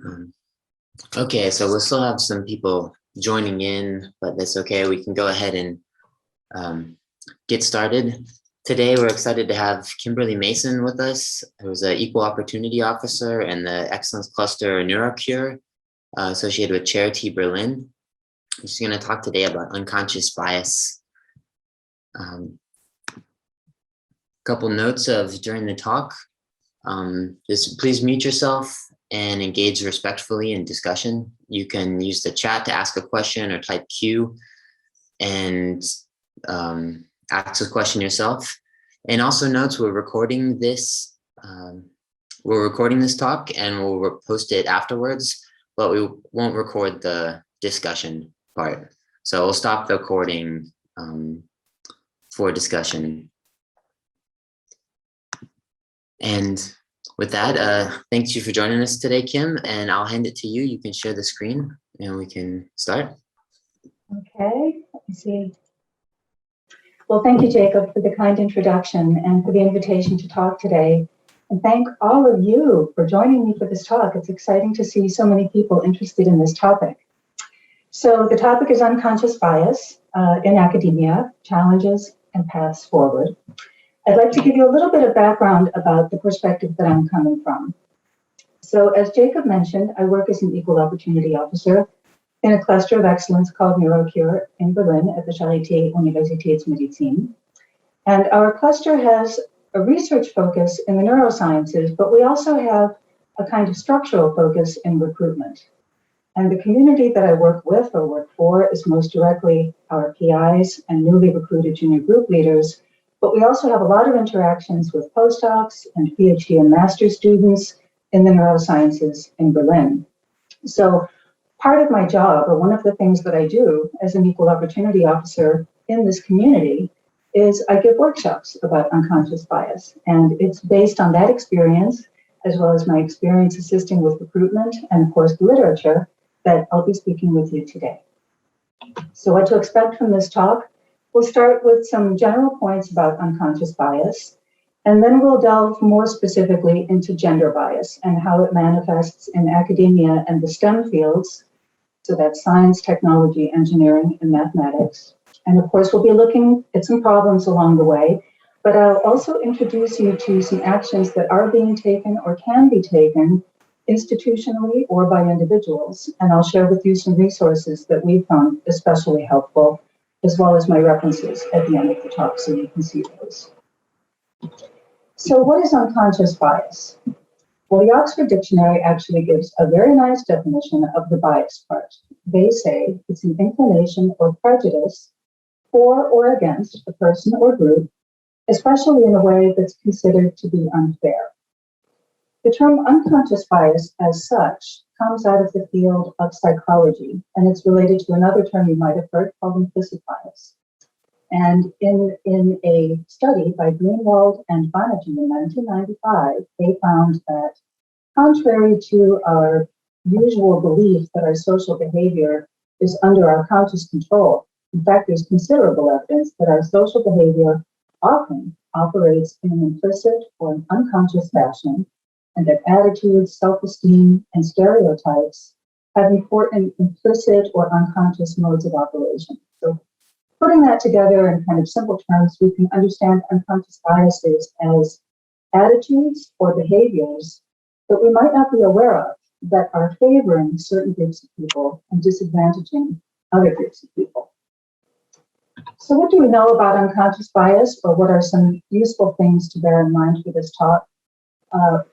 Um, okay, so we'll still have some people joining in, but that's okay. We can go ahead and get started. Today, we're excited to have Kimberly Mason with us, who's an Equal Opportunity Officer and the Excellence Cluster NeuroCure, associated with Charité Berlin. She's going to talk today about unconscious bias. Couple notes of during the talk. Just please mute yourself and engage respectfully in discussion. You can use the chat to ask a question or type Q and ask a question yourself. And also notes, we're recording this talk and we'll post it afterwards, but we won't record the discussion part. So we'll stop the recording for discussion. And with that, thank you for joining us today, Kim, and I'll hand it to you. You can share the screen and we can start. Okay, let me see. Well, thank you, Jacob, for the kind introduction and for the invitation to talk today. And thank all of you for joining me for this talk. It's exciting to see so many people interested in this topic. So the topic is unconscious bias in academia, challenges and paths forward. I'd like to give you a little bit of background about the perspective that I'm coming from. So as Jacob mentioned, I work as an Equal Opportunity Officer in a cluster of excellence called NeuroCure in Berlin at the Charité Universitätsmedizin. And our cluster has a research focus in the neurosciences, but we also have a kind of structural focus in recruitment. And the community that I work with or work for is most directly our PIs and newly recruited junior group leaders. But we also have a lot of interactions with postdocs and PhD and master's students in the neurosciences in Berlin. So part of my job, or one of the things that I do as an Equal Opportunity Officer in this community, is I give workshops about unconscious bias. And it's based on that experience, as well as my experience assisting with recruitment and, of course, the literature that I'll be speaking with you today. So what to expect from this talk? We'll start with some general points about unconscious bias, and then we'll delve more specifically into gender bias and how it manifests in academia and the STEM fields, so that's science, technology, engineering, and mathematics. And of course, we'll be looking at some problems along the way, but I'll also introduce you to some actions that are being taken or can be taken institutionally or by individuals. And I'll share with you some resources that we found especially helpful, as well as my references at the end of the talk, so you can see those. So what is unconscious bias? Well, the Oxford Dictionary actually gives a very nice definition of the bias part. They say it's an inclination or prejudice for or against a person or group, especially in a way that's considered to be unfair. The term unconscious bias as such comes out of the field of psychology, and it's related to another term you might have heard called implicit bias. And in a study by Greenwald and Banerjee in 1995, they found that contrary to our usual belief that our social behavior is under our conscious control, in fact, there's considerable evidence that our social behavior often operates in an implicit or an unconscious fashion, and that attitudes, self-esteem, and stereotypes have important implicit or unconscious modes of operation. So putting that together in kind of simple terms, we can understand unconscious biases as attitudes or behaviors that we might not be aware of that are favoring certain groups of people and disadvantaging other groups of people. So what do we know about unconscious bias, or what are some useful things to bear in mind for this talk?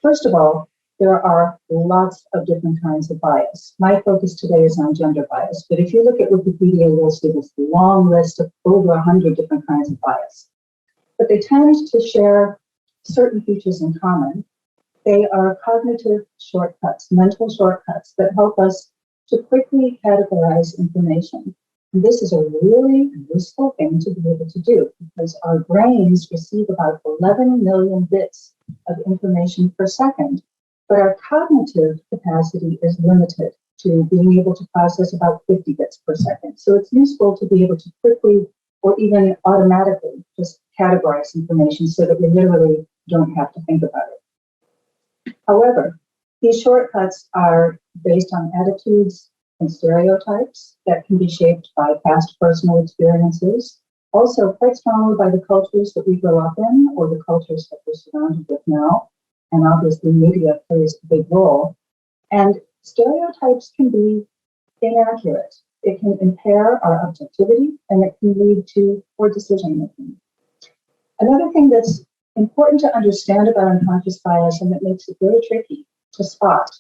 First of all, there are lots of different kinds of bias. My focus today is on gender bias, but if you look at Wikipedia, you'll see this long list of over 100 different kinds of bias. But they tend to share certain features in common. They are cognitive shortcuts, mental shortcuts that help us to quickly categorize information. And this is a really useful thing to be able to do because our brains receive about 11 million bits of information per second, but our cognitive capacity is limited to being able to process about 50 bits per second. So it's useful to be able to quickly or even automatically just categorize information so that we literally don't have to think about it. However, These shortcuts are based on attitudes and stereotypes that can be shaped by past personal experiences, also quite strongly by the cultures that we grow up in or the cultures that we're surrounded with now. And obviously media plays a big role. And stereotypes can be inaccurate. It can impair our objectivity and it can lead to poor decision making. Another thing that's important to understand about unconscious bias and that makes it very tricky to spot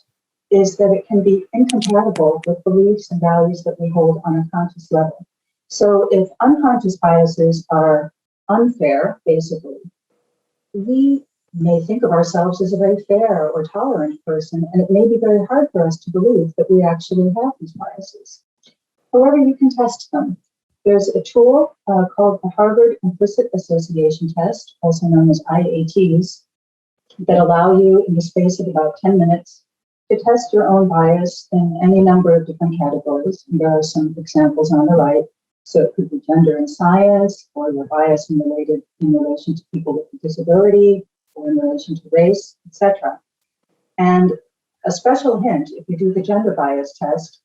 is that it can be incompatible with beliefs and values that we hold on a conscious level. So if unconscious biases are unfair, basically, we may think of ourselves as a very fair or tolerant person, and it may be very hard for us to believe that we actually have these biases. However, you can test them. There's a tool called the Harvard Implicit Association Test, also known as IATs, that allow you in the space of about 10 minutes to test your own bias in any number of different categories. And there are some examples on the right. So it could be gender and science, or your bias in relation to people with a disability, or in relation to race, etc. And a special hint, if you do the gender bias test,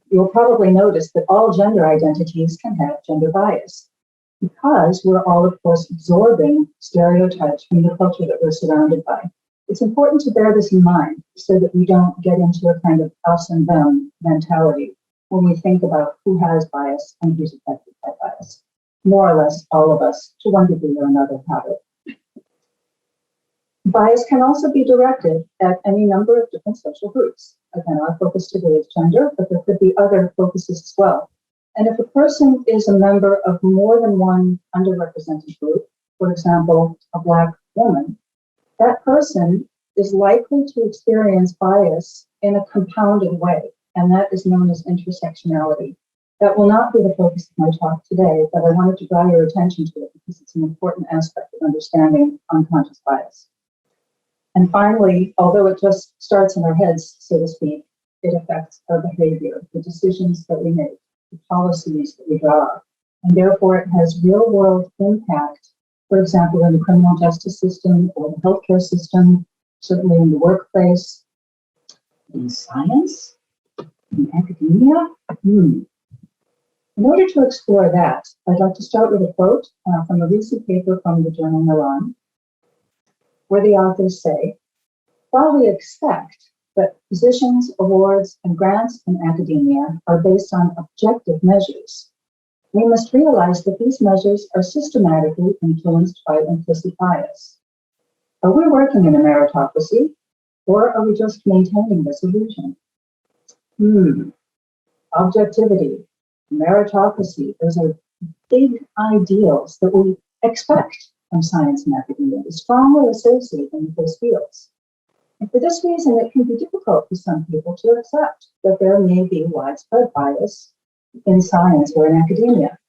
you'll probably notice that all gender identities can have gender bias because we're all, of course, absorbing stereotypes from the culture that we're surrounded by. It's important to bear this in mind so that we don't get into a kind of us and them mentality when we think about who has bias and who's affected by bias. More or less, all of us, to one degree or another, have it. Bias can also be directed at any number of different social groups. Again, our focus today is gender, but there could be other focuses as well. And if a person is a member of more than one underrepresented group, for example, a Black woman, that person is likely to experience bias in a compounded way, and that is known as intersectionality. That will not be the focus of my talk today, but I wanted to draw your attention to it because it's an important aspect of understanding unconscious bias. And finally, although it just starts in our heads, so to speak, it affects our behavior, the decisions that we make, the policies that we draw, and therefore it has real-world impact, for example, in the criminal justice system or the healthcare system, certainly in the workplace, in science, in academia. In order to explore that, I'd like to start with a quote from a recent paper from the journal Neuron, where the authors say, "While we expect that positions, awards, and grants in academia are based on objective measures, we must realize that these measures are systematically influenced by implicit bias. Are we working in a meritocracy, or are we just maintaining this illusion?" Objectivity, meritocracy, those are big ideals that we expect from science and academia. We strongly associate them with those fields. And for this reason, it can be difficult for some people to accept that there may be widespread bias in science or in academia.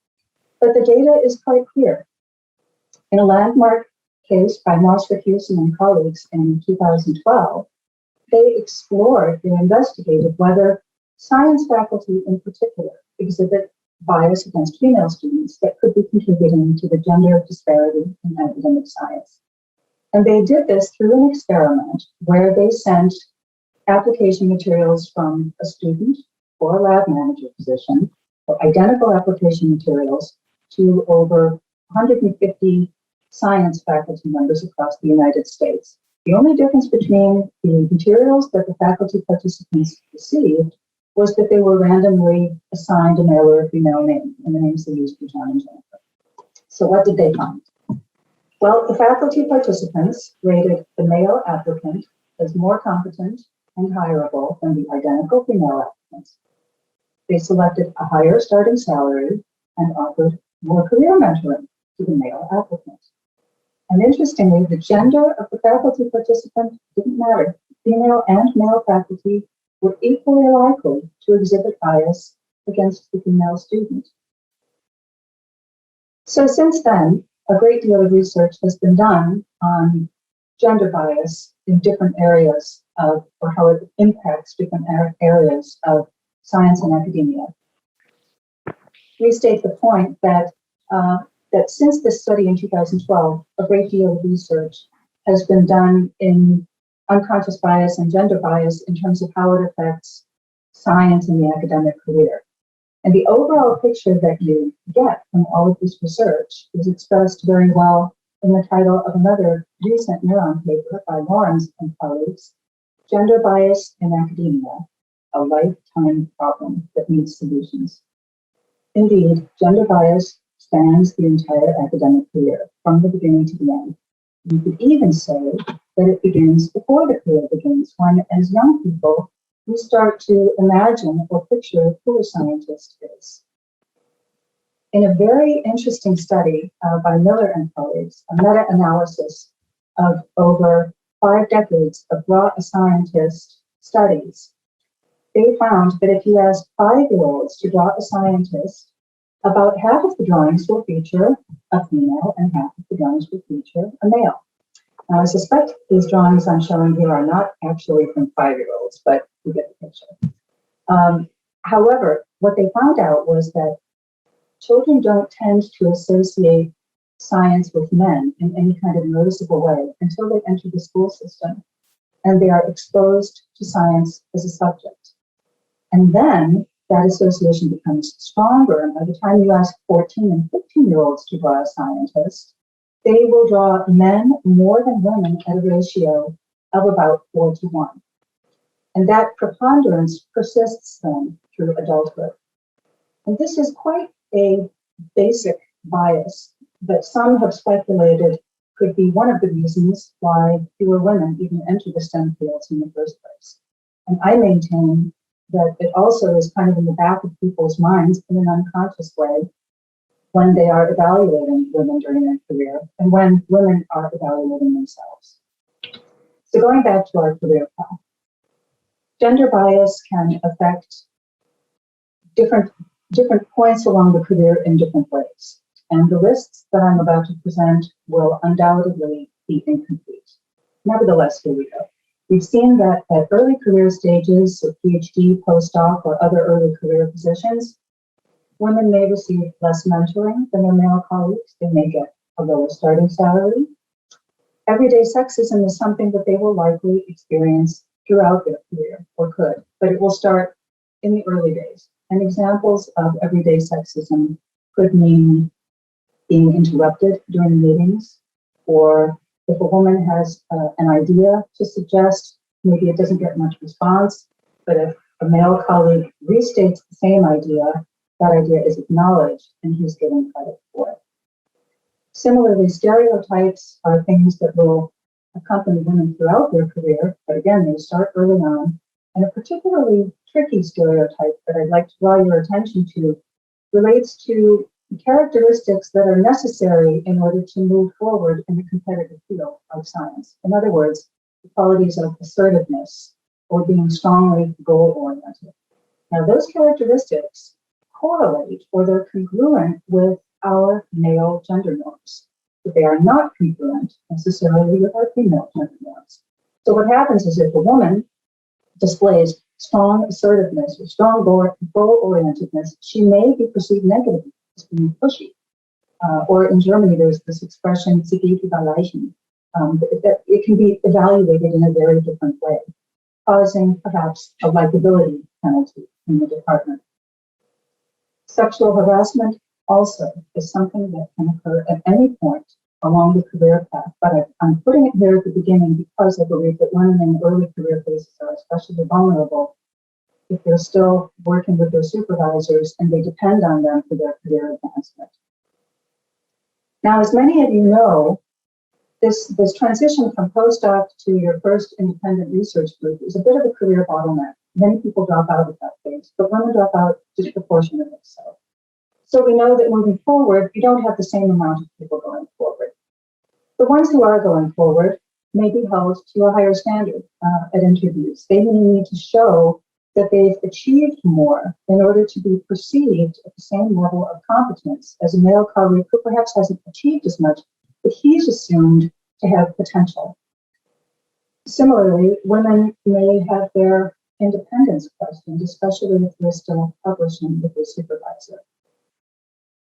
But the data is quite clear. In a landmark case by Moss Rakusin and colleagues in 2012, they investigated whether science faculty in particular exhibit bias against female students that could be contributing to the gender disparity in academic science. And they did this through an experiment where they sent application materials from a student or a lab manager position, or identical application materials, to over 150 science faculty members across the United States. The only difference between the materials that the faculty participants received was that they were randomly assigned a male or a female name, and the names they used were John and Jennifer. So what did they find? Well, the faculty participants rated the male applicant as more competent and hireable than the identical female applicants. They selected a higher starting salary and offered more career mentoring to the male applicant. And interestingly, the gender of the faculty participant didn't matter. Female and male faculty were equally likely to exhibit bias against the female student. So since then, a great deal of research has been done on gender bias in different areas of, or how it impacts different areas of science and academia. Restate the point that that since this study in 2012, a great deal of research has been done in unconscious bias and gender bias in terms of how it affects science and the academic career. And the overall picture that you get from all of this research is expressed very well in the title of another recent Neuron paper by Lawrence and colleagues, Gender Bias in Academia, a Lifetime Problem That Needs Solutions. Indeed, gender bias spans the entire academic career, from the beginning to the end. You could even say that it begins before the career begins, when, as young people, we start to imagine or picture who a scientist is. In a very interesting study by Miller and colleagues, a meta-analysis of over 5 decades of raw scientist studies, they found that if you ask 5-year-olds to draw a scientist, about half of the drawings will feature a female and half of the drawings will feature a male. Now, I suspect these drawings I'm showing here are not actually from 5-year-olds, but you get the picture. However, what they found out was that children don't tend to associate science with men in any kind of noticeable way until they enter the school system and they are exposed to science as a subject. And then that association becomes stronger. And by the time you ask 14 and 15-year-olds to draw a scientist, they will draw men more than women at a ratio of about 4-to-1. And that preponderance persists then through adulthood. And this is quite a basic bias that some have speculated could be one of the reasons why fewer women even enter the STEM fields in the first place. And I maintain that it also is kind of in the back of people's minds in an unconscious way when they are evaluating women during their career and when women are evaluating themselves. So going back to our career path, gender bias can affect different points along the career in different ways. And the lists that I'm about to present will undoubtedly be incomplete. Nevertheless, here we go. We've seen that at early career stages, so PhD, postdoc, or other early career positions, women may receive less mentoring than their male colleagues. They may get a lower starting salary. Everyday sexism is something that they will likely experience throughout their career, or could, but it will start in the early days. And examples of everyday sexism could mean being interrupted during meetings, or if a woman has an idea to suggest, maybe it doesn't get much response, but if a male colleague restates the same idea, that idea is acknowledged and he's given credit for it. Similarly, stereotypes are things that will accompany women throughout their career, but again, they start early on. And a particularly tricky stereotype that I'd like to draw your attention to relates to characteristics that are necessary in order to move forward in a competitive field like science. In other words, the qualities of assertiveness or being strongly goal-oriented. Now, those characteristics correlate or they're congruent with our male gender norms, but they are not congruent necessarily with our female gender norms. So what happens is if a woman displays strong assertiveness or strong goal-orientedness, she may be perceived negatively as being pushy. Or in Germany, there's this expression, that it can be evaluated in a very different way, causing perhaps a likability penalty in the department. Sexual harassment also is something that can occur at any point along the career path, but I'm putting it here at the beginning because I believe that women in early career phases are especially vulnerable if they're still working with their supervisors and they depend on them for their career advancement. Now, as many of you know, this transition from postdoc to your first independent research group is a bit of a career bottleneck. Many people drop out at that phase, but women drop out disproportionately so. So we know that moving forward, you don't have the same amount of people going forward. The ones who are going forward may be held to a higher standard at interviews. They may need to show that they've achieved more in order to be perceived at the same level of competence as a male colleague who perhaps hasn't achieved as much, but he's assumed to have potential. Similarly, women may have their independence questioned, especially if they're still publishing with their supervisor.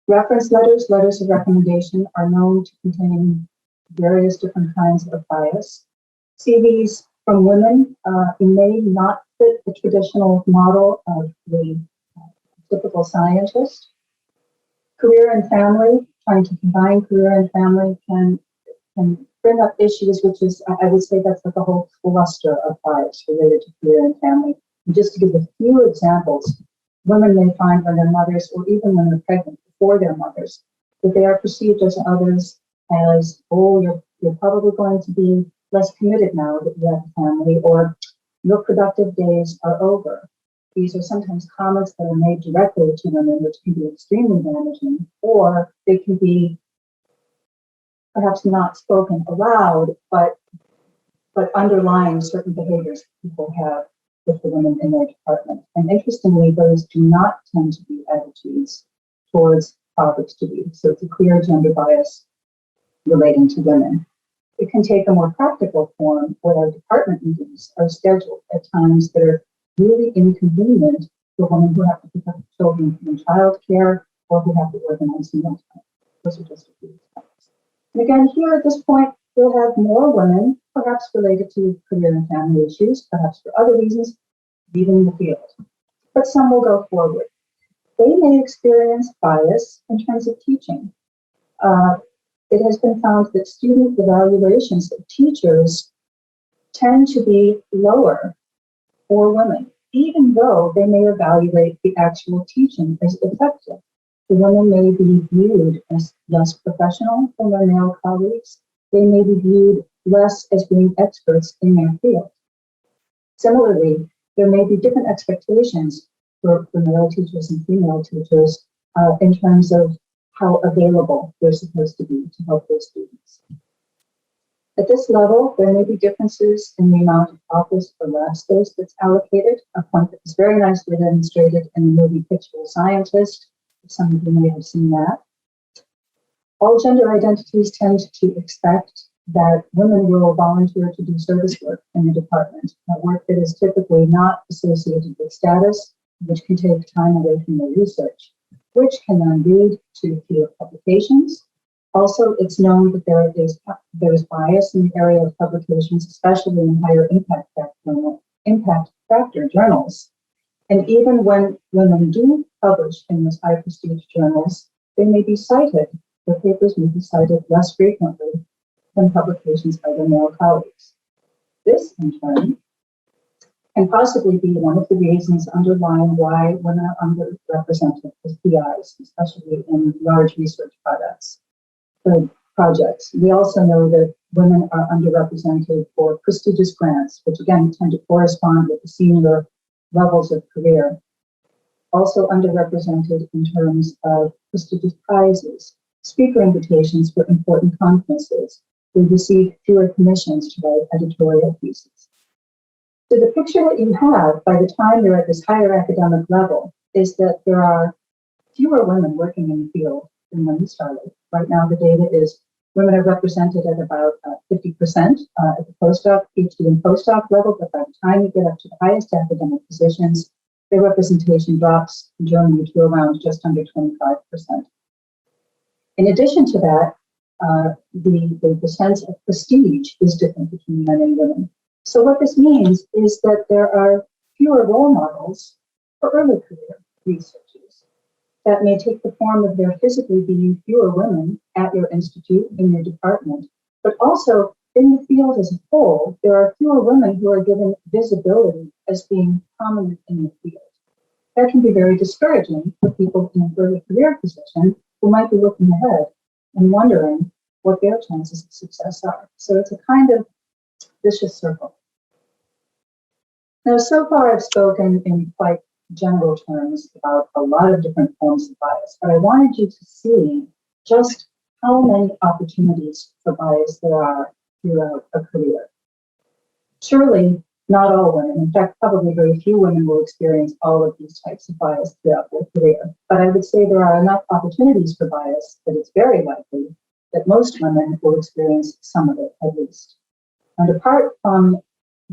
Reference letters, letters of recommendation, are known to contain various different kinds of bias. CVs from women may not fit the traditional model of the typical scientist. Career and family, trying to combine career and family can bring up issues, which is, I would say that's like a whole cluster of bias related to career and family. And just to give a few examples, women may find when they're mothers, or even when they're pregnant before they're mothers, that they are perceived as others as, oh, you're probably going to be less committed now that you have a family, or your productive days are over. These are sometimes comments that are made directly to women, which can be extremely damaging, or they can be perhaps not spoken aloud, but underlying certain behaviors people have with the women in their department. And interestingly, those do not tend to be attitudes towards fathers to be. So it's a clear gender bias relating to women. It can take a more practical form where our department meetings are scheduled at times that are really inconvenient for women who have to pick up children from childcare or who have to organize mealtime. Those are just a few examples. And again, here at this point, we'll have more women, perhaps related to career and family issues, perhaps for other reasons, leaving the field. But some will go forward. They may experience bias in terms of teaching. It has been found that student evaluations of teachers tend to be lower for women, even though they may evaluate the actual teaching as effective. The women may be viewed as less professional than their male colleagues. They may be viewed less as being experts in their field. Similarly, there may be different expectations for male teachers and female teachers in terms of how available they're supposed to be to help their students. At this level, there may be differences in the amount of office or lab space that's allocated, a point that is very nicely demonstrated in the movie Picture a Scientist. Some of you may have seen that. All gender identities tend to expect that women will volunteer to do service work in the department, work that is typically not associated with status, which can take time away from their research, which can then lead to fewer publications. Also, it's known that there is bias in the area of publications, especially in higher impact factor journals. And even when women do publish in those high prestige journals, they may be cited, their papers may be cited less frequently than publications by their male colleagues. This, in turn, can possibly be one of the reasons underlying why women are underrepresented as PIs, especially in large research projects. We also know that women are underrepresented for prestigious grants, which again tend to correspond with the senior levels of career. Also underrepresented in terms of prestigious prizes, speaker invitations for important conferences. They receive fewer commissions to write editorial pieces. So the picture that you have by the time you're at this higher academic level is that there are fewer women working in the field than when you started. Right now, the data is women are represented at about 50% at the postdoc, PhD and postdoc level, but by the time you get up to the highest academic positions, their representation drops in Germany to around just under 25%. In addition to that, the sense of prestige is different between men and women. So what this means is that there are fewer role models for early career researchers. That may take the form of there physically being fewer women at your institute, in your department, but also in the field as a whole, there are fewer women who are given visibility as being prominent in the field. That can be very discouraging for people in an early career position who might be looking ahead and wondering what their chances of success are. So it's a kind of vicious circle. Now, so far I've spoken in quite general terms about a lot of different forms of bias, but I wanted you to see just how many opportunities for bias there are throughout a career. Surely not all women, in fact, probably very few women will experience all of these types of bias throughout their career. But I would say there are enough opportunities for bias that it's very likely that most women will experience some of it at least. And apart from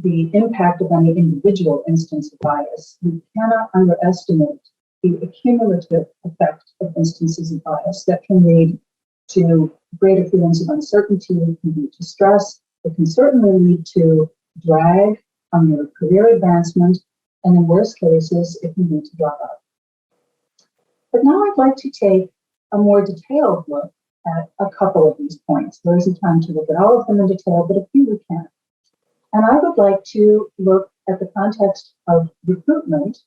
the impact of any individual instance of bias, we cannot underestimate the accumulative effect of instances of bias that can lead to greater feelings of uncertainty, can lead to stress, it can certainly lead to drag on your career advancement, and in worst cases, it can lead to dropout. But now I'd like to take a more detailed look at a couple of these points. There isn't time to look at all of them in detail, but a few we can. And I would like to look at the context of recruitment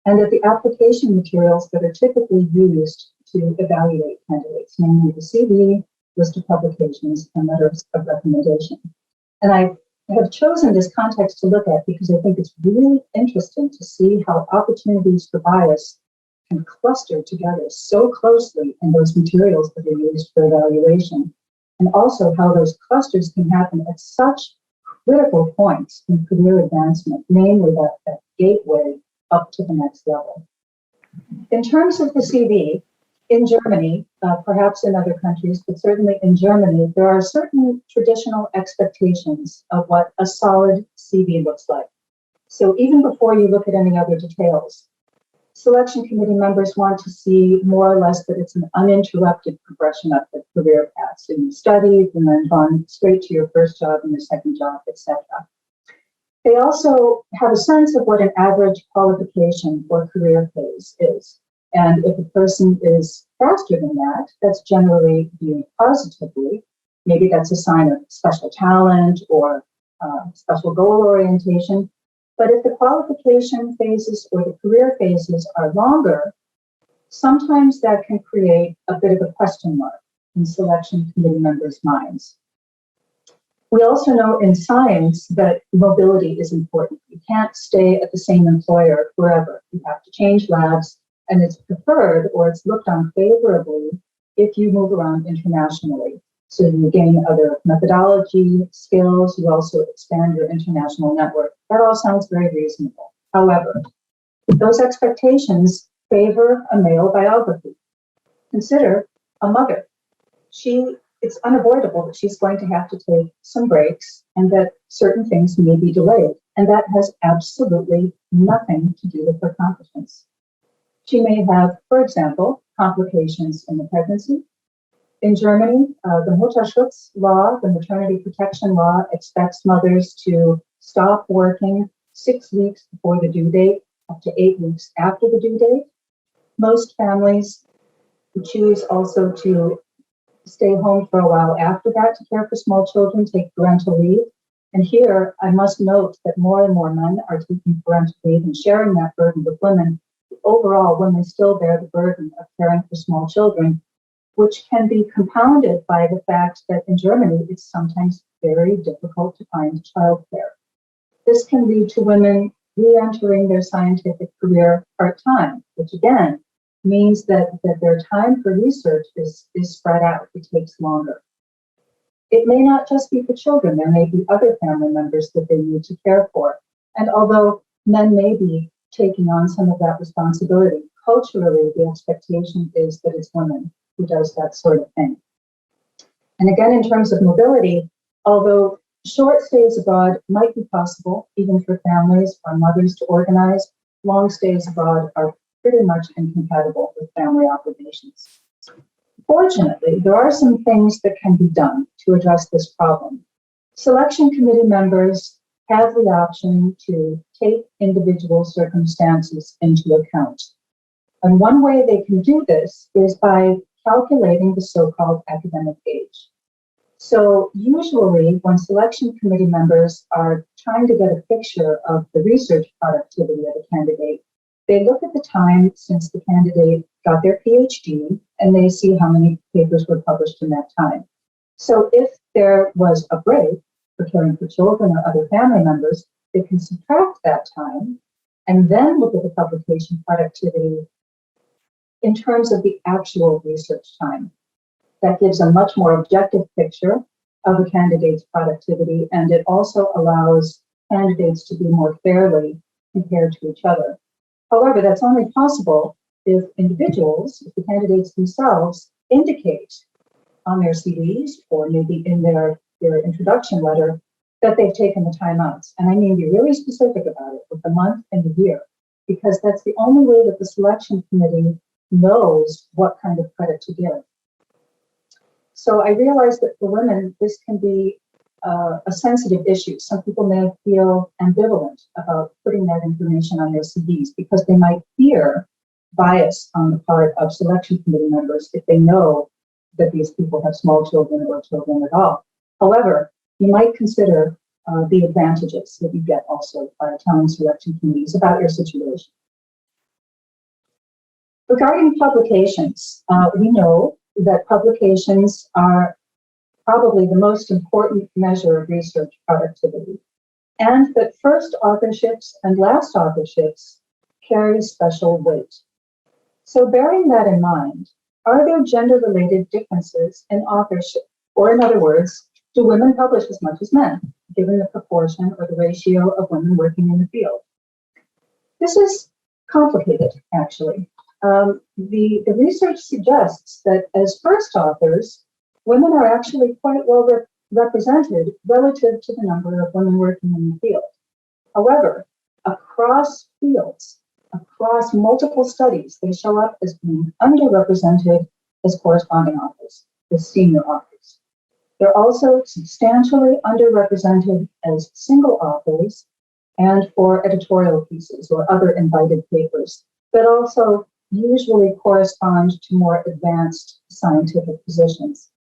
and at the application materials that are typically used to evaluate candidates, namely the CV, list of publications, and letters of recommendation. And I have chosen this context to look at because I think it's really interesting to see how opportunities for bias can cluster together so closely in those materials that are used for evaluation, and also how those clusters can happen at such critical points in career advancement, namely that gateway up to the next level. In terms of the CV, in Germany, perhaps in other countries, but certainly in Germany, there are certain traditional expectations of what a solid CV looks like. So even before you look at any other details, selection committee members want to see more or less that it's an uninterrupted progression up the career path. So you studied and then gone straight to your first job and your second job, etc. They also have a sense of what an average qualification or career phase is. And if a person is faster than that, that's generally viewed positively. Maybe that's a sign of special talent or special goal orientation. But if the qualification phases or the career phases are longer, sometimes that can create a bit of a question mark in selection committee members' minds. We also know in science that mobility is important. You can't stay at the same employer forever. You have to change labs, and it's preferred or it's looked on favorably if you move around internationally. So you gain other methodology, skills, you also expand your international network. That all sounds very reasonable. However, those expectations favor a male biography. Consider a mother. It's unavoidable that she's going to have to take some breaks and that certain things may be delayed. And that has absolutely nothing to do with her competence. She may have, for example, complications in the pregnancy. In Germany, the Mutterschutz law, the maternity protection law, expects mothers to stop working 6 weeks before the due date, up to 8 weeks after the due date. Most families choose also to stay home for a while after that to care for small children, take parental leave. And here, I must note that more and more men are taking parental leave and sharing that burden with women. Overall, women still bear the burden of caring for small children, which can be compounded by the fact that in Germany, it's sometimes very difficult to find childcare. This can lead to women re-entering their scientific career part-time, which again means that their time for research is spread out. It takes longer. It may not just be for children. There may be other family members that they need to care for. And although men may be taking on some of that responsibility, culturally, the expectation is that it's women who does that sort of thing. And again, in terms of mobility, although short stays abroad might be possible, even for families or mothers to organize, long stays abroad are pretty much incompatible with family obligations. Fortunately, there are some things that can be done to address this problem. Selection committee members have the option to take individual circumstances into account. And one way they can do this is by calculating the so-called academic age. So usually when selection committee members are trying to get a picture of the research productivity of a candidate, they look at the time since the candidate got their PhD and they see how many papers were published in that time. So if there was a break for caring for children or other family members, they can subtract that time and then look at the publication productivity in terms of the actual research time. That gives a much more objective picture of a candidate's productivity, and it also allows candidates to be more fairly compared to each other. However, that's only possible if individuals, if the candidates themselves, indicate on their CVs or maybe in their introduction letter that they've taken the time out. And I mean, be really specific about it with the month and the year, because that's the only way that the selection committee knows what kind of credit to give. So I realize that for women, this can be a sensitive issue. Some people may feel ambivalent about putting that information on their CVs because they might fear bias on the part of selection committee members if they know that these people have small children or children at all. However, you might consider the advantages that you get also by telling selection committees about your situation. Regarding publications, we know that publications are probably the most important measure of research productivity, and that first authorships and last authorships carry special weight. So bearing that in mind, are there gender-related differences in authorship? Or in other words, do women publish as much as men, given the proportion or the ratio of women working in the field? This is complicated, actually. The research suggests that as first authors, women are actually quite well represented relative to the number of women working in the field. However, across fields, across multiple studies, they show up as being underrepresented as corresponding authors, as senior authors. They're also substantially underrepresented as single authors and for editorial pieces or other invited papers, but also usually correspond to more advanced scientific positions.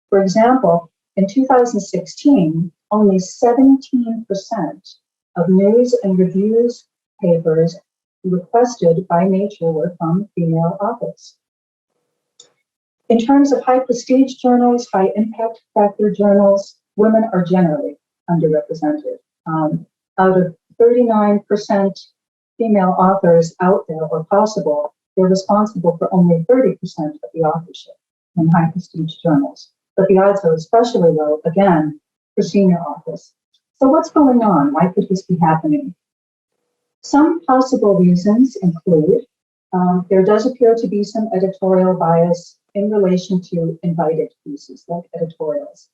For example, in 2016, only 17% of news and reviews papers requested by Nature were from female authors. In terms of high prestige journals, high impact factor journals, women are generally underrepresented. Out of 39% female authors out there or possible, they're responsible for only 30% of the authorship in high prestige journals. But the odds are especially low, again, for senior authors. So what's going on? Why could this be happening? Some possible reasons include there does appear to be some editorial bias in relation to invited pieces like editorials.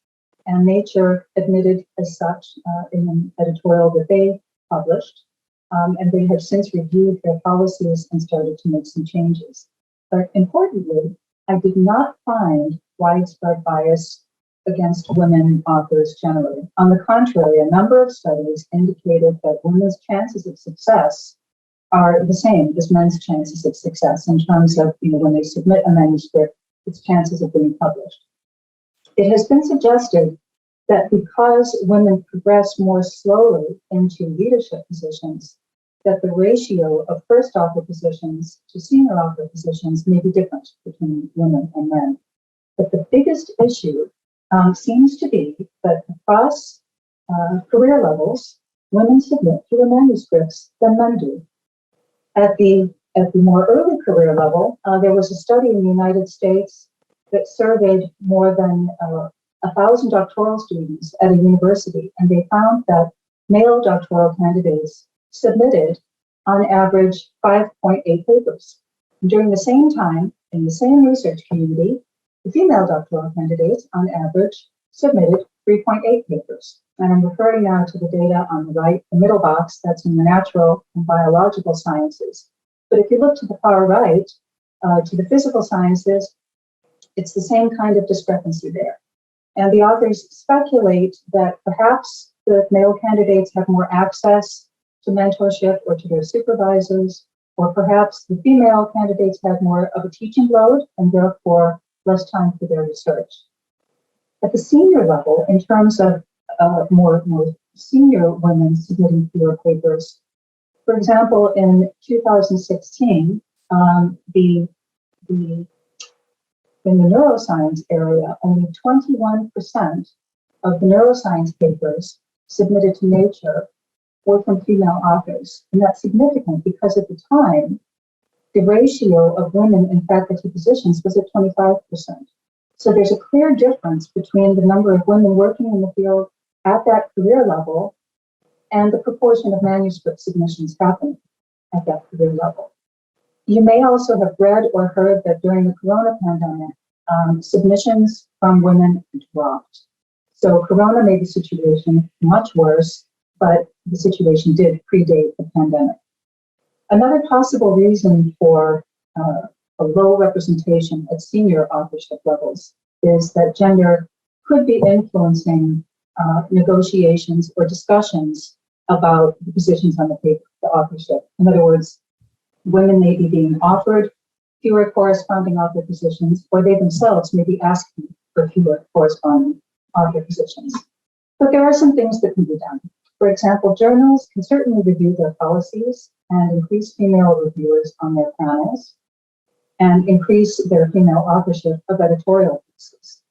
And Nature admitted as such in an editorial that they published, and they have since reviewed their policies and started to make some changes. But importantly, I did not find widespread bias against women authors generally. On the contrary, a number of studies indicated that women's chances of success are the same as men's chances of success in terms of, when they submit a manuscript, its chances of being published. It has been suggested that because women progress more slowly into leadership positions, that the ratio of first author positions to senior author positions may be different between women and men. But the biggest issue seems to be that across career levels, women submit fewer manuscripts than men do. At the more early career level, there was a study in the United States that surveyed more than 1,000 doctoral students at a university, and they found that male doctoral candidates submitted, on average, 5.8 papers. During the same time, in the same research community, the female doctoral candidates, on average, submitted 3.8 papers. And I'm referring now to the data on the right, the middle box, that's in the natural and biological sciences. But if you look to the far right, to the physical sciences, it's the same kind of discrepancy there. And the authors speculate that perhaps the male candidates have more access to mentorship or to their supervisors, or perhaps the female candidates have more of a teaching load and therefore less time for their research. At the senior level, in terms of more senior women submitting fewer papers, for example, in 2016, in the neuroscience area, only 21% of the neuroscience papers submitted to Nature were from female authors. And that's significant because at the time, the ratio of women in faculty positions was at 25%. So there's a clear difference between the number of women working in the field at that career level and the proportion of manuscript submissions happening at that career level. You may also have read or heard that during the corona pandemic, submissions from women dropped. So corona made the situation much worse, but the situation did predate the pandemic. Another possible reason for a low representation at senior authorship levels is that gender could be influencing negotiations or discussions about the positions on the paper, the authorship. In other words, women may be being offered fewer corresponding author positions, or they themselves may be asking for fewer corresponding author positions. But there are some things that can be done. For example, journals can certainly review their policies and increase female reviewers on their panels and increase their female authorship of editorial pieces.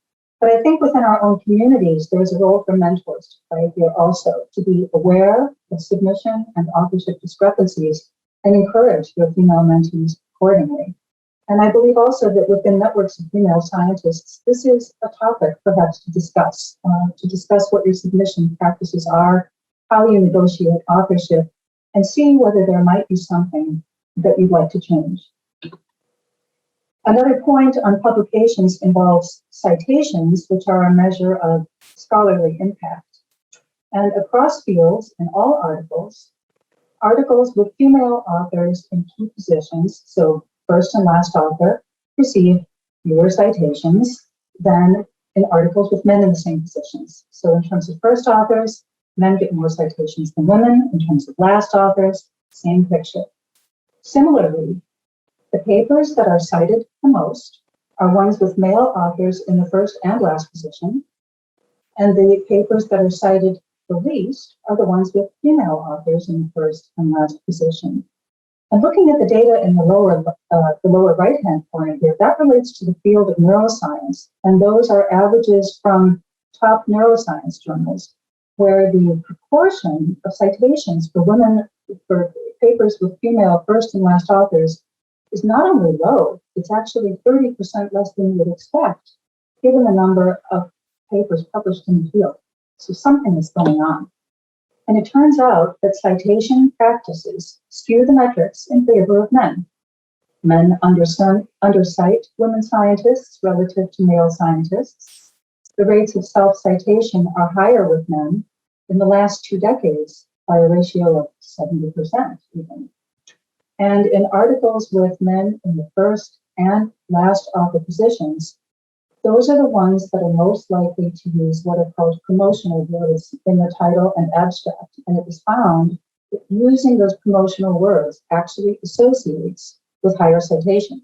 But I think within our own communities, there's a role for mentors to play here also, to be aware of submission and authorship discrepancies and encourage their female mentees accordingly. And I believe also that within networks of female scientists, this is a topic perhaps to discuss what your submission practices are, how you negotiate authorship, and see whether there might be something that you'd like to change. Another point on publications involves citations, which are a measure of scholarly impact. And across fields, in all articles with female authors in key positions, so first and last author, receive fewer citations than in articles with men in the same positions. So in terms of first authors, men get more citations than women. In terms of last authors, same picture. Similarly, the papers that are cited the most are ones with male authors in the first and last position, and the papers that are cited the least are the ones with female authors in the first and last position. And looking at the data in the lower right-hand corner here, that relates to the field of neuroscience, and those are averages from top neuroscience journals, where the proportion of citations for women for papers with female first and last authors is not only low, it's actually 30% less than you would expect, given the number of papers published in the field. So something is going on. And it turns out that citation practices skew the metrics in favor of men. Men undercite women scientists relative to male scientists. The rates of self-citation are higher with men in the last 2 decades by a ratio of 70% even. And in articles with men in the first and last author positions, those are the ones that are most likely to use what are called promotional words in the title and abstract. And it was found that using those promotional words actually associates with higher citation.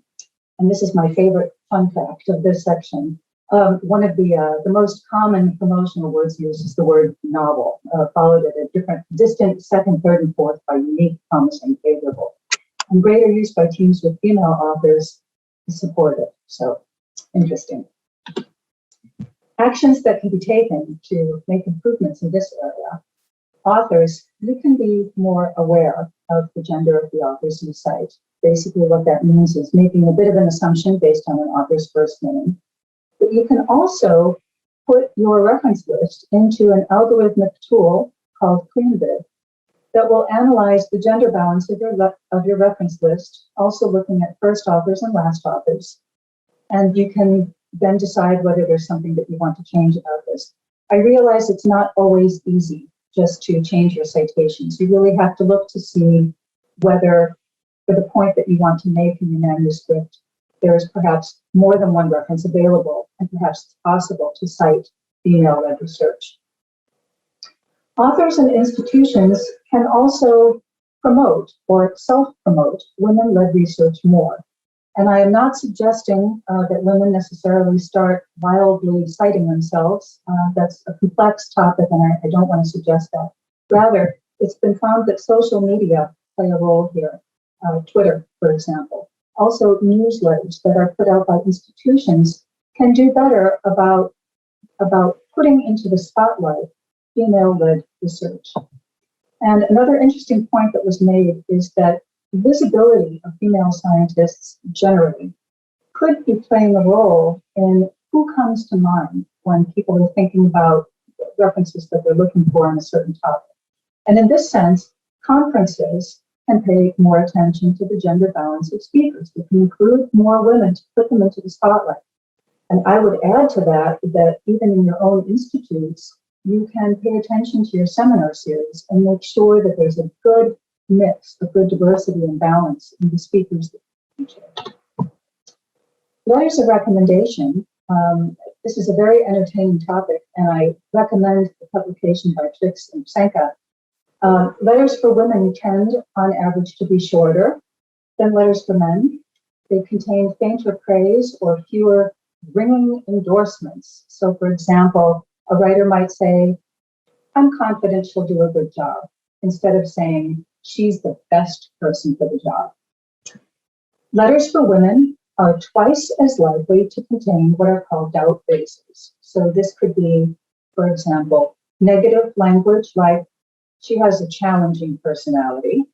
And this is my favorite fun fact of this section. One of the most common promotional words used is the word novel, followed at a different distant second, third, and fourth by unique, promising, favorable. And greater use by teams with female authors is supported. So interesting. Actions that can be taken to make improvements in this area. Authors, you can be more aware of the gender of the authors you cite. Basically, what that means is making a bit of an assumption based on an author's first name. But you can also put your reference list into an algorithmic tool called CleanBid that will analyze the gender balance of your reference list, also looking at first authors and last authors. And you can then decide whether there's something that you want to change about this. I realize it's not always easy just to change your citations. You really have to look to see whether, for the point that you want to make in your manuscript, there is perhaps more than one reference available, and perhaps it's possible to cite female-led research. Authors and institutions can also promote or self-promote women-led research more. And I am not suggesting that women necessarily start wildly citing themselves. That's a complex topic, and I don't want to suggest that. Rather, it's been found that social media play a role here. Twitter, for example. Also, newsletters that are put out by institutions can do better about putting into the spotlight female-led research. And another interesting point that was made is that visibility of female scientists generally could be playing a role in who comes to mind when people are thinking about references that they're looking for on a certain topic. And in this sense, conferences can pay more attention to the gender balance of speakers. They can include more women to put them into the spotlight. And I would add to that that even in your own institutes, you can pay attention to your seminar series and make sure that there's a good mix, a good diversity and balance in the speakers that you feature. Letters of recommendation. This is a very entertaining topic, and I recommend that publication by Trix and Senka. Letters for women tend, on average, to be shorter than letters for men. They contain fainter praise or fewer ringing endorsements. So, for example, a writer might say, "I'm confident she'll do a good job," instead of saying, "She's the best person for the job." Letters for women are twice as likely to contain what are called doubt phrases. So this could be, for example, negative language like, "She has a challenging personality,"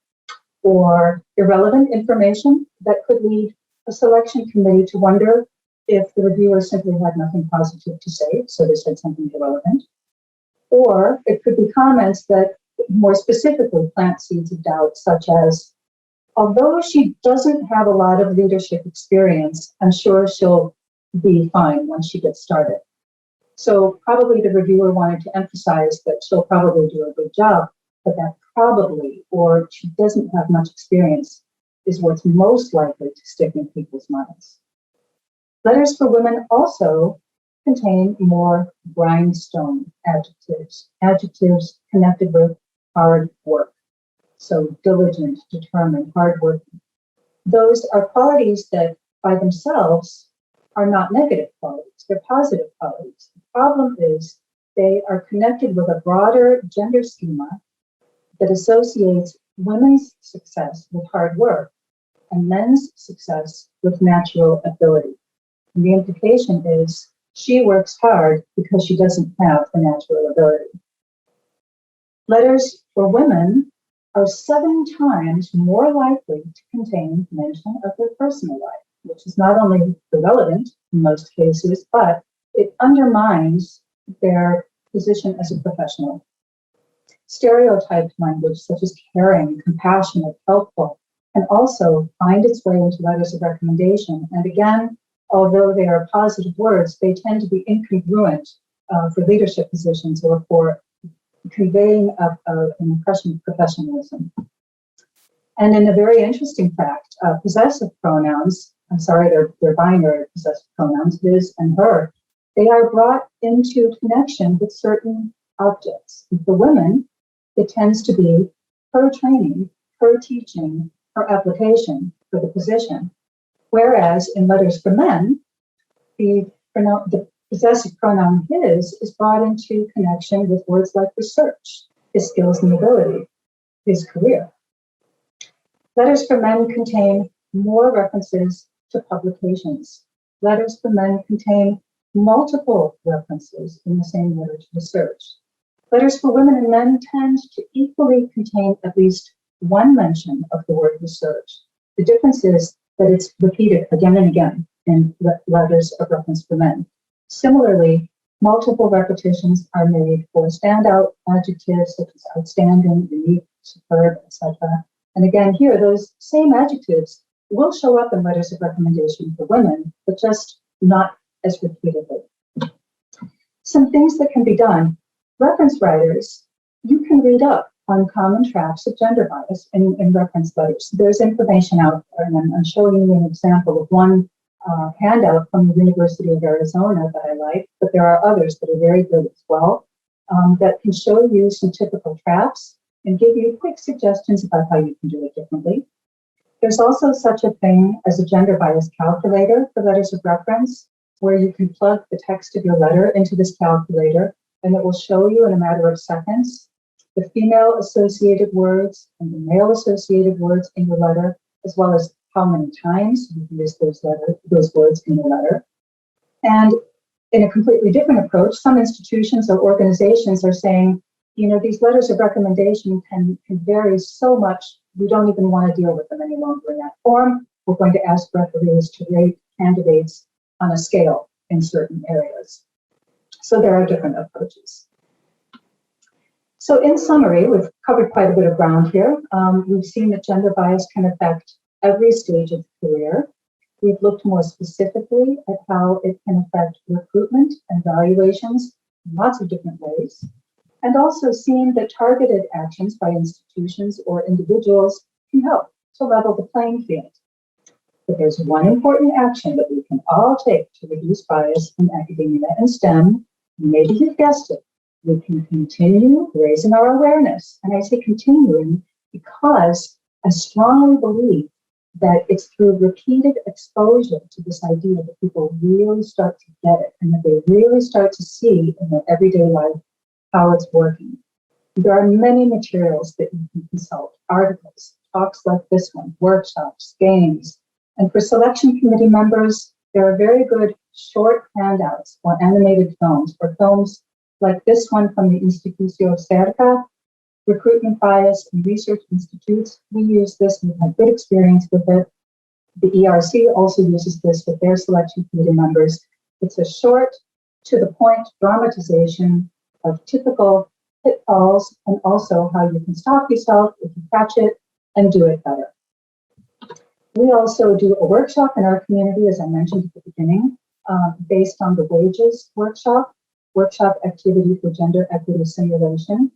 or irrelevant information that could lead a selection committee to wonder if the reviewer simply had nothing positive to say, so they said something irrelevant. Or it could be comments that more specifically plant seeds of doubt, such as, "Although she doesn't have a lot of leadership experience, I'm sure she'll be fine once she gets started." So probably the reviewer wanted to emphasize that she'll probably do a good job, but that probably, or she doesn't have much experience, is what's most likely to stick in people's minds. Letters for women also contain more grindstone adjectives connected with hard work. So diligent, determined, hardworking. Those are qualities that by themselves are not negative qualities, they're positive qualities. The problem is they are connected with a broader gender schema that associates women's success with hard work and men's success with natural ability. And the implication is she works hard because she doesn't have the natural ability. Letters for women are 7 times more likely to contain mention of their personal life, which is not only irrelevant in most cases, but it undermines their position as a professional. Stereotyped language such as caring, compassionate, helpful, can also find its way into letters of recommendation. And again, although they are positive words, they tend to be incongruent for leadership positions or for conveying an impression of professionalism. And in a very interesting fact, possessive pronouns, they're binary possessive pronouns, his and her, they are brought into connection with certain objects. For women, it tends to be her training, her teaching, her application for the position. Whereas in letters for men, the possessive pronoun his is brought into connection with words like research, his skills and ability, his career. Letters for men contain more references to publications. Letters for men contain multiple references in the same letter to research. Letters for women and men tend to equally contain at least one mention of the word research. The difference is that it's repeated again and again in letters of reference for men. Similarly, multiple repetitions are made for standout adjectives such as outstanding, unique, superb, etc. And again, here, those same adjectives will show up in letters of recommendation for women, but just not as repeatedly. Some things that can be done. Reference writers, you can read up on common traps of gender bias in reference letters. There's information out there, and I'm showing you an example of one handout from the University of Arizona that I like, but there are others that are very good as well, that can show you some typical traps and give you quick suggestions about how you can do it differently. There's also such a thing as a gender bias calculator for letters of reference, where you can plug the text of your letter into this calculator, and it will show you in a matter of seconds the female associated words and the male associated words in your letter, as well as how many times you've used those words in your letter. And in a completely different approach, some institutions or organizations are saying, these letters of recommendation can vary so much, we don't even want to deal with them any longer in that form. We're going to ask referees to rate candidates on a scale in certain areas. So there are different approaches. So in summary, we've covered quite a bit of ground here. We've seen that gender bias can affect every stage of the career. We've looked more specifically at how it can affect recruitment and evaluations in lots of different ways, and also seen that targeted actions by institutions or individuals can help to level the playing field. But there's one important action that we can all take to reduce bias in academia and STEM. Maybe you've guessed it. we can continue raising our awareness. And I say continuing because I strongly believe that it's through repeated exposure to this idea that people really start to get it and that they really start to see in their everyday life how it's working. There are many materials that you can consult, articles, talks like this one, workshops, games. And for selection committee members, there are very good short handouts or animated films, or films like this one from the Instituto Cerca, Recruitment Bias and Research Institutes. We use this, we've had good experience with it. The ERC also uses this with their selection committee members. It's a short, to the point dramatization of typical pitfalls and also how you can stop yourself if you catch it and do it better. We also do a workshop in our community, as I mentioned at the beginning, based on the wages workshop activity for gender equity simulation.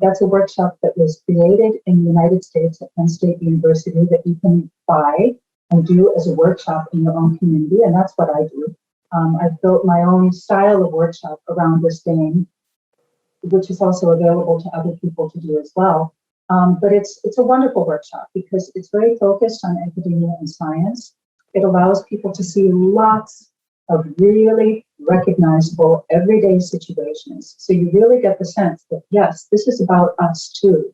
That's a workshop that was created in the United States at Penn State University that you can buy and do as a workshop in your own community, and that's what I do. I've built my own style of workshop around this game, which is also available to other people to do as well. But it's a wonderful workshop because it's very focused on academia and science. It allows people to see lots of really recognizable everyday situations. So you really get the sense that, yes, this is about us too.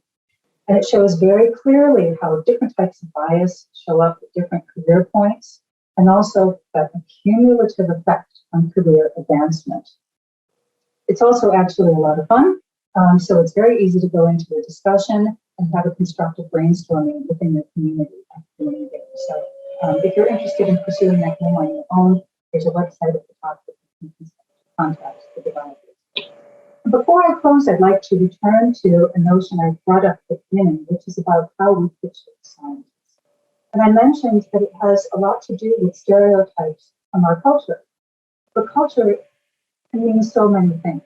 And it shows very clearly how different types of bias show up at different career points, and also that cumulative effect on career advancement. It's also actually a lot of fun. So it's very easy to go into a discussion and have a constructive brainstorming within your community after doing the game. So if you're interested in pursuing that game on your own, there's a website at the top that you can contact the developers. Before I close, I'd like to return to a notion I brought up at the beginning, which is about how we pitch it to scientists. And I mentioned that it has a lot to do with stereotypes from our culture. But culture can mean so many things.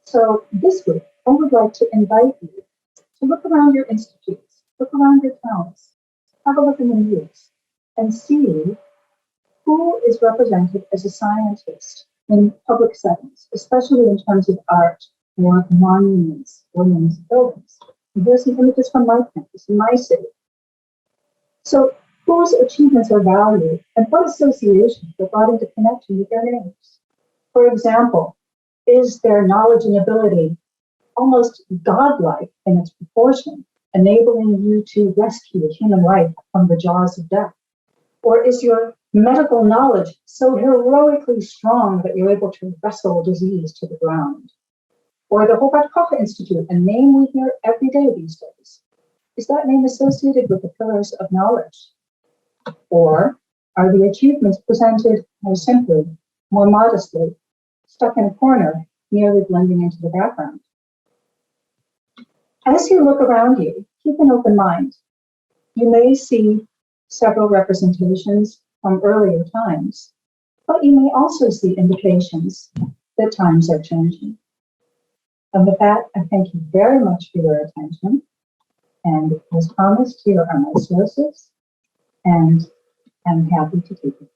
So this week, I would like to invite you to look around your institutes, look around your towns, have a look in the news, and see who is represented as a scientist in public settings, especially in terms of art or monuments or names of buildings. And here's some images from my campus in my city. So whose achievements are valued and what associations are brought into connection with their names? For example, is their knowledge and ability almost godlike in its proportion, enabling you to rescue human life from the jaws of death? Or is your medical knowledge so heroically strong that you're able to wrestle disease to the ground? Or the Hobart Koch Institute, a name we hear every day these days. Is that name associated with the pillars of knowledge? Or are the achievements presented more simply, more modestly, stuck in a corner, merely blending into the background? As you look around you, keep an open mind. You may see several representations from earlier times, but you may also see indications that times are changing. And with that, I thank you very much for your attention. And as promised, here are my sources, and I'm happy to take it.